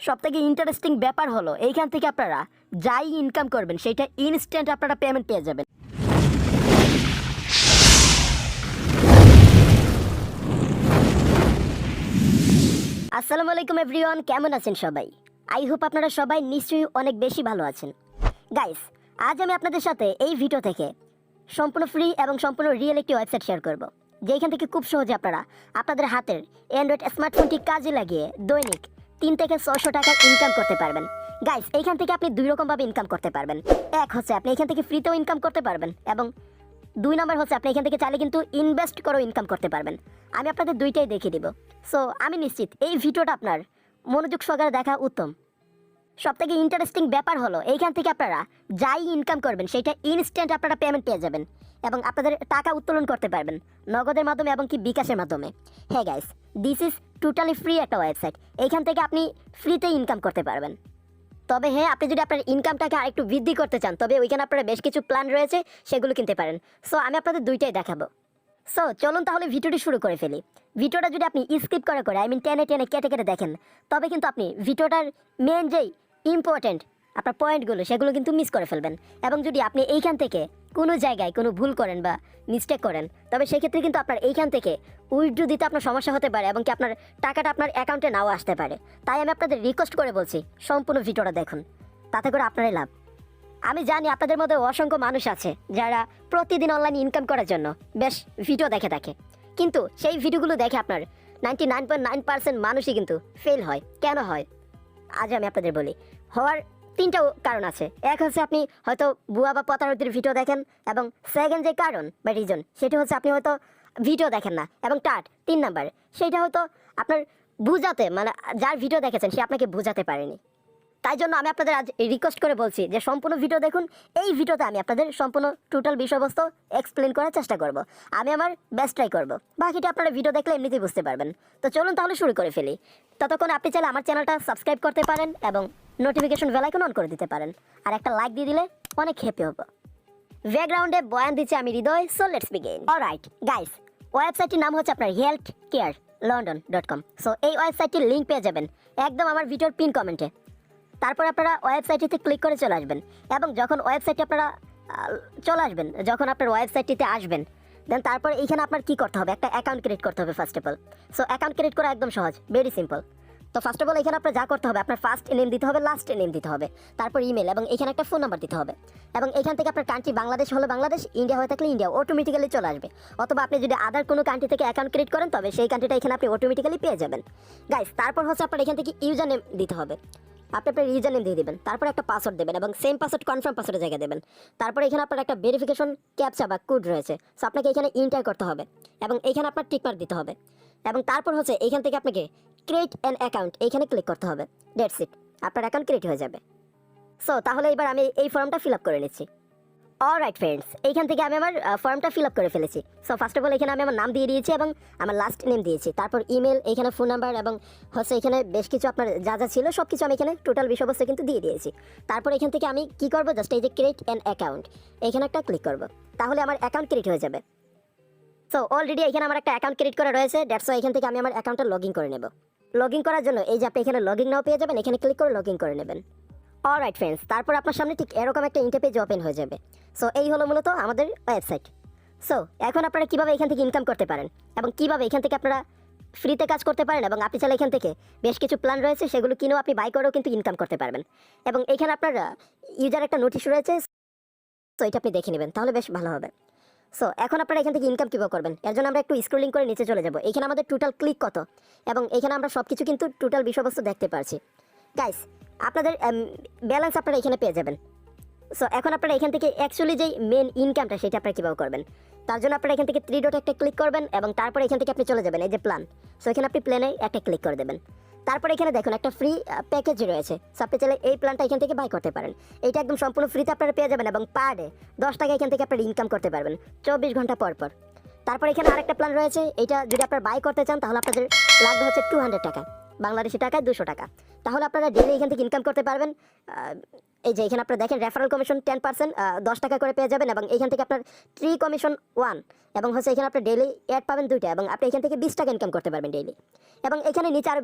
সবথেকে ইন্টারেস্টিং ব্যাপার হলো এইখান থেকে আপনারা যাই ইনকাম করবেন সেটা ইনস্ট্যান্ট আপনারা পেমেন্ট পেয়ে যাবেন। আসসালামু আলাইকুম এভরিওয়ান, কেমন আছেন সবাই? আই হোপ আপনারা সবাই নিশ্চয়ই অনেক বেশি ভালো আছেন। গাইস, আজ আমি আপনাদের সাথে এই ভিডিও থেকে সম্পূর্ণ ফ্রি এবং সম্পূর্ণ রিয়েল একটি ওয়েবসাইট শেয়ার করব, যেখান থেকে খুব সহজে আপনারা আপনাদের হাতের অ্যান্ড্রয়েড স্মার্টফোনটি কাজে লাগিয়ে দৈনিক 3 থেকে 600 টাকা ইনকাম করতে পারবেন। গাইস, এইখান থেকে আপনি দুই রকমভাবে ইনকাম করতে পারবেন। এক হচ্ছে আপনি এখান থেকে ফ্রিতেও ইনকাম করতে পারবেন, এবং 2 নাম্বার হচ্ছে আপনি এখান থেকে চাইলে কিন্তু ইনভেস্ট করেও ইনকাম করতে পারবেন। আমি আপনাদের দুইটাই দেখিয়ে দিব। সো আমি নিশ্চিত এই ভিডিওটা আপনার মনোযোগ সহকারে দেখা উত্তম। সবথেকে ইন্টারেস্টিং ব্যাপার হলো এইখান থেকে আপনারা যাই ইনকাম করবেন সেটা ইনস্ট্যান্ট আপনারা পেমেন্ট পেয়ে যাবেন, এবং আপনাদের টাকা উত্তোলন করতে পারবেন নগদের মাধ্যমে এবং কি বিকাশের মাধ্যমে। হ্যাঁ guys, this is totally free একটা ওয়েবসাইট। এইখান থেকে আপনি ফ্রিতে ইনকাম করতে পারবেন। তবে হ্যাঁ, আপনি যদি আপনার ইনকামটাকে আরেকটু বৃদ্ধি করতে চান তবে ওইখানে আপনারা বেশ কিছু প্ল্যান রয়েছে, সেগুলো কিনতে পারেন। সো আমি আপনাদের দুইটাই দেখাবো। সো চলুন তাহলে ভিডিওটি শুরু করে ফেলি। ভিডিওটা যদি আপনি স্কিপ করে টেনে কেটে কেটে দেখেন তবে কিন্তু আপনি ভিডিওটার মেন যেই ইম্পর্টেন্ট আপনার পয়েন্টগুলো সেগুলো কিন্তু মিস করে ফেলবেন। এবং যদি আপনি এইখান থেকে কোনো জায়গায় কোনো ভুল করেন বা মিস্টেক করেন তবে সেক্ষেত্রে কিন্তু আপনার এইখান থেকে উইথড্র দিতে আপনার সমস্যা হতে পারে, এবং কি আপনার টাকাটা আপনার অ্যাকাউন্টে নাও আসতে পারে। তাই আমি আপনাদের রিকোয়েস্ট করে বলছি, সম্পূর্ণ ভিডিওটা দেখুন, তাতে করে আপনারই লাভ। আমি জানি আপনাদের মধ্যে অসংখ্য মানুষ আছে যারা প্রতিদিন অনলাইন ইনকাম করার জন্য বেশ ভিডিও দেখে থাকে, কিন্তু সেই ভিডিওগুলো দেখে আপনার 99.9% মানুষই কিন্তু ফেল হয়। কেন হয় আজ আমি আপনাদের বলি। হওয়ার 3টা কারণ আছে। এক হচ্ছে আপনি হয়তো বুয়া বা প্রতারকদের ভিডিও দেখেন, এবং সেকেন্ড যে কারণ বা রিজন সেটা হচ্ছে আপনি হয়তো ভিডিও দেখেন না, এবং 3 নাম্বার সেইটা হয়তো আপনার বুঝাতে মানে যার ভিডিও দেখেছেন সে আপনাকে বুঝাতে পারেনি। তাই জন্য আমি আপনাদের আজ রিকোয়েস্ট করে বলছি যে সম্পূর্ণ ভিডিও দেখুন। এই ভিডিওতে আমি আপনাদের সম্পূর্ণ টোটাল বিষয়বস্তু এক্সপ্লেন করার চেষ্টা করব। আমি আমার বেস্ট ট্রাই করব, বাকিটা আপনারা ভিডিও দেখলে এমনিতেই বুঝতে পারবেন। তো চলুন তাহলে শুরু করে ফেলি। ততক্ষণ আপনি চাইলে আমার চ্যানেলটা সাবস্ক্রাইব করতে পারেন এবং নোটিফিকেশন বেল আইকন অন করে দিতে পারেন, আর একটা লাইক দিয়ে দিলে অনেক হ্যাপি হব। ব্যাকগ্রাউন্ডে বয়ান দিচ্ছে আমি Hridoy. So let's begin. Alright guys, ওয়েবসাইটটির নাম হচ্ছে আপনার healthcarelondon.com। সো এই ওয়েবসাইটটির লিঙ্ক পেয়ে যাবেন একদম আমার ভিডিওর পিন কমেন্টে। তারপর আপনারা ওয়েবসাইটটিতে ক্লিক করে চলে আসবেন, এবং যখন ওয়েবসাইটে আপনারা যখন আপনার ওয়েবসাইটটিতে আসবেন দেন তারপর এইখানে আপনার কী করতে হবে, একটা অ্যাকাউন্ট ক্রিয়েট করতে হবে first of all. So account create করা একদম সহজ, ভেরি সিম্পল। তো ফার্স্ট অফ অল এখানে আপনার যা করতে হবে, আপনার ফার্স্ট নেম দিতে হবে, লাস্ট নেম দিতে হবে, তারপর ইমেল, এবং এখানে একটা ফোন নাম্বার দিতে হবে। এবং এখান থেকে আপনার কান্ট্রি বাংলাদেশ হলে বাংলাদেশ, ইন্ডিয়া হয়ে থাকলে ইন্ডিয়া অটোমেটিক্যালি চলে আসবে। অথবা আপনি যদি আদার কোনো কান্ট্রি থেকে অ্যাকাউন্ট ক্রিয়েট করেন তবে সেই কান্ট্রিটা এখানে আপনি অটোমেটিক্যালি পেয়ে যাবেন। গাইস, তারপর হচ্ছে আপনার এখান থেকে ইউজার নেম দিতে হবে। আপনি আপনার ইউজার নেম দিয়ে দেবেন, তারপর একটা পাসওয়ার্ড দেবেন, এবং সেম পাসওয়ার্ড কনফার্ম পাসওয়ার্ডের জায়গায় দেবেন। তারপর এখানে আপনার একটা ভেরিফিকেশন ক্যাপচা বা কোড রয়েছে, সো আপনাকে এখানে এন্টার করতে হবে, এবং এখানে আপনার টিকমার্ক দিতে হবে। এবং তারপর হচ্ছে এইখান থেকে আপনাকে ক্রিয়েট অ্যান অ্যাকাউন্ট এইখানে ক্লিক করতে হবে। দ্যাটস ইট, আপনার অ্যাকাউন্ট ক্রিয়েট হয়ে যাবে। সো তাহলে এবার আমি এই ফর্মটা ফিল আপ করে নিচ্ছি। অলরাইট ফ্রেন্ডস, এইখান থেকে আমি আমার ফর্মটা ফিল আপ করে ফেলেছি। সো ফার্স্ট অফ অল এখানে আমি আমার নাম দিয়ে দিয়েছি এবং আমার লাস্ট নেম দিয়েছি, তারপর ইমেল, এখানে ফোন নাম্বার, এবং হচ্ছে এখানে বেশ কিছু আপনার যা যা ছিল সব কিছু আমি এখানে টোটাল বিষয়বস্তু কিন্তু দিয়ে দিয়েছি। তারপর এখান থেকে আমি কি করব, জাস্ট এই যে ক্রিয়েট অ্যান অ্যাকাউন্ট এখানে একটা ক্লিক করব, তাহলে আমার অ্যাকাউন্ট ক্রিয়েট হয়ে যাবে। সো অলরেডি এখানে আমার একটা অ্যাকাউন্ট ক্রিয়েট করা রয়েছে, দ্যাটস ওয়াই এখান থেকে আমি আমার অ্যাকাউন্টটা লগ ইন করে নেব। লগ ইন করার জন্য এই যে আপনি এখানে লগ ইন নাও পেয়ে যাবেন, এখানে ক্লিক করে লগ ইন করে নেবেন। অলরাইট ফ্রেন্ডস, তারপর আপনার সামনে ঠিক এরকম একটা ইন্টারপেজ ওপেন হয়ে যাবে। সো এই হলো মূলত আমাদের ওয়েবসাইট। সো এখন আপনারা কীভাবে এখান থেকে ইনকাম করতে পারেন এবং কীভাবে এখান থেকে আপনারা ফ্রিতে কাজ করতে পারেন, এবং আপনি চাইলে এখান থেকে বেশ কিছু প্ল্যান রয়েছে সেগুলো কিনেও আপনি বাই করেও কিন্তু ইনকাম করতে পারবেন। এবং এখানে আপনার ইউজার একটা নোটিশ রয়েছে, তো এটা আপনি দেখে নেবেন তাহলে বেশ ভালো হবে। সো এখন আপনারা এখান থেকে ইনকাম কীভাবে করবেন এর জন্য আমরা একটু স্ক্রলিং করে নিচে চলে যাব। এখানে আমাদের টোটাল ক্লিক কত, এবং এখানে আমরা সব কিছু কিন্তু টোটাল বিষয়বস্তু দেখতে পারছি। গাইস, আপনাদের ব্যালেন্স আপনারা এখানে পেয়ে যাবেন। সো এখন আপনারা এখান থেকে অ্যাকচুয়ালি যেই মেন ইনকামটা সেটা আপনারা কীভাবে করবেন তার জন্য আপনারা এখান থেকে 3 ডট একটা ক্লিক করবেন, এবং তারপর এখান থেকে আপনি চলে যাবেন এই যে প্ল্যান। সো এখানে আপনি প্ল্যানে একটা ক্লিক করে দেবেন। তারপর এখানে দেখুন একটা ফ্রি প্যাকেজ রয়েছে, সো আপনি চাইলে এই প্ল্যানটা এখান থেকে বাই করতে পারেন। এটা একদম সম্পূর্ণ ফ্রিতে আপনারা পেয়ে যাবেন, এবং পার ডে 10 টাকা এখান থেকে আপনারা ইনকাম করতে পারবেন 24 ঘন্টা পর পর। তারপর এখানে আরেকটা প্ল্যান রয়েছে, এটা যদি আপনারা বাই করতে চান তাহলে আপনাদের লাগবে হচ্ছে 200 টাকা, বাংলাদেশি টাকায় 200 টাকা। তাহলে আপনারা ডেলি এখান থেকে ইনকাম করতে পারবেন। এই যে এখানে আপনারা দেখেন রেফারেল কমিশন 10% 10 টাকা করে পেয়ে যাবেন, এবং এখান থেকে আপনার 3 কমিশন 1, এবং হচ্ছে এখানে আপনার ডেলি অ্যাড পাবেন 2টা, এবং আপনি এখান থেকে 20 টাকা ইনকাম করতে পারবেন ডেইলি। এবং এখানে নিচে আরও